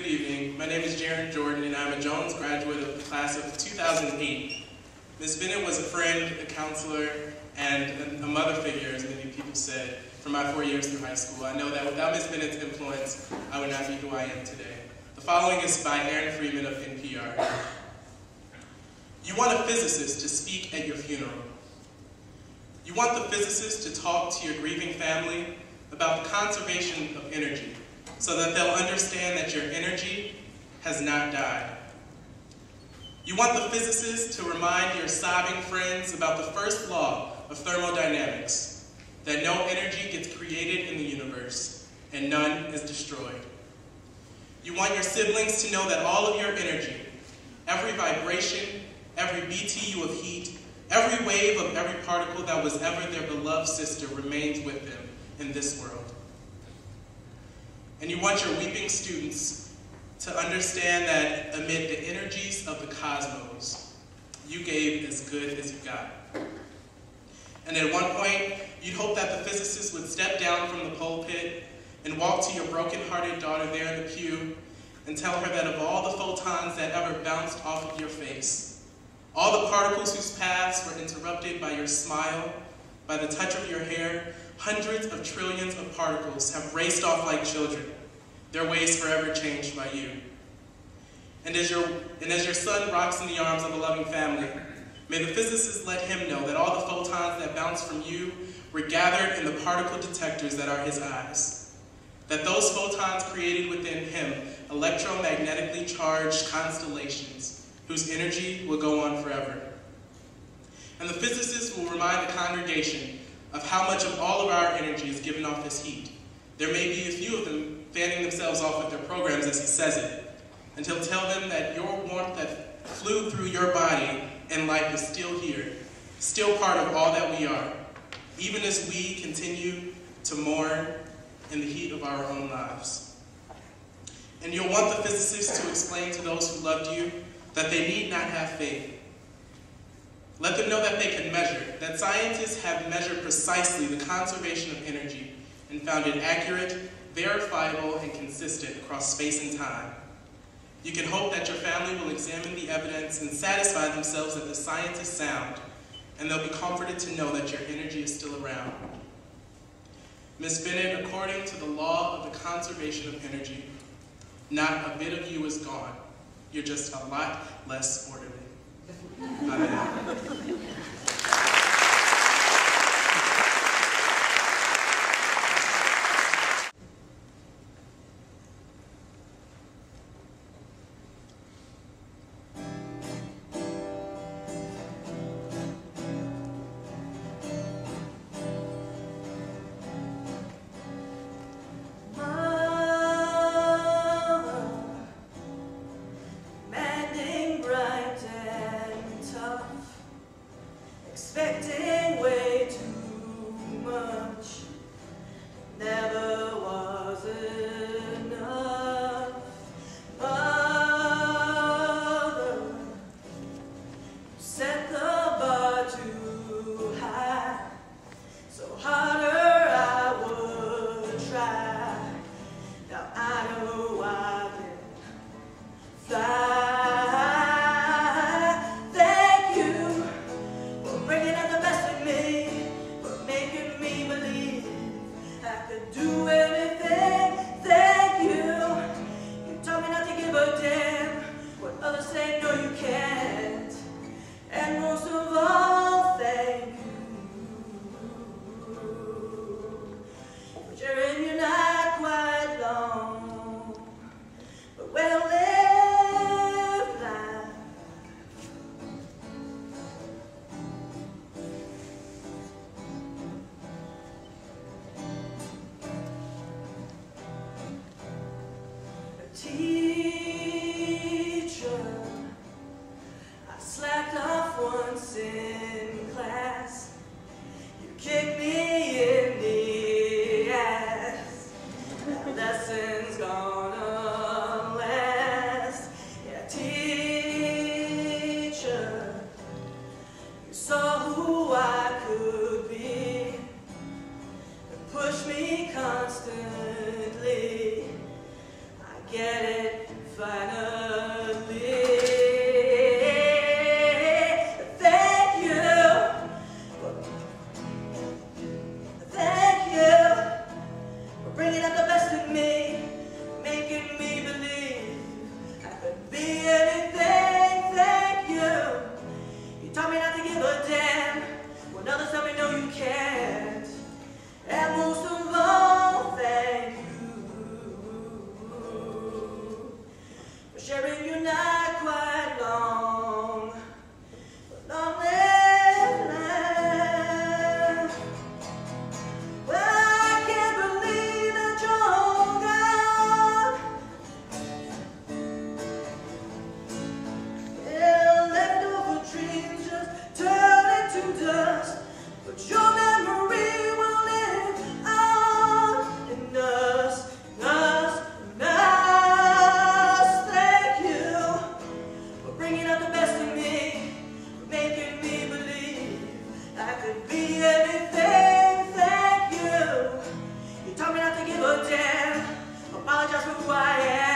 Good evening. My name is Jaron Jordan, and I'm a Jones graduate of the class of 2008. Ms. Bennett was a friend, a counselor, and a mother figure, as many people said, for my 4 years through high school. I know that without Ms. Bennett's influence, I would not be who I am today. The following is by Aaron Freeman of NPR. You want a physicist to speak at your funeral. You want the physicist to talk to your grieving family about the conservation of energy, so that they'll understand that your energy has not died. You want the physicist to remind your sobbing friends about the first law of thermodynamics, that no energy gets created in the universe, and none is destroyed. You want your siblings to know that all of your energy, every vibration, every BTU of heat, every wave of every particle that was ever their beloved sister remains with them in this world. And you want your weeping students to understand that amid the energies of the cosmos, you gave as good as you got. And at one point, you'd hope that the physicist would step down from the pulpit and walk to your broken-hearted daughter there in the pew and tell her that of all the photons that ever bounced off of your face, all the particles whose paths were interrupted by your smile, by the touch of your hair, hundreds of trillions of particles have raced off like children, their ways forever changed by you. And as your son rocks in the arms of a loving family, may the physicist let him know that all the photons that bounce from you were gathered in the particle detectors that are his eyes. That those photons created within him electromagnetically charged constellations whose energy will go on forever. And the physicist will remind the congregation of how much of all of our energy is given off as heat. There may be a few of them fanning themselves off with their programs as he says it, and he'll tell them that your warmth that flew through your body and life is still here, still part of all that we are, even as we continue to mourn in the heat of our own lives. And you'll want the physicist to explain to those who loved you that they need not have faith. Let them know that they can measure, that scientists have measured precisely the conservation of energy and found it accurate, verifiable, and consistent across space and time. You can hope that your family will examine the evidence and satisfy themselves that the science is sound, and they'll be comforted to know that your energy is still around. Ms. Bennett, according to the law of the conservation of energy, not a bit of you is gone. You're just a lot less orderly. Amen. Expecting way too much, never was enough. Mother, you set the bar too high, so harder I would try. Now I know I can fly. Do anything, thank you. You told me not to give a damn what others say, no you can't. And most of all, thank you. But you're in your not quite long, but well lived life. Teacher, I slacked off once in class. You kicked me in the ass. That lesson's gonna last. Yeah, teacher, you saw who I could be and pushed me constantly. Get it? give a damn. Apologize for who I am.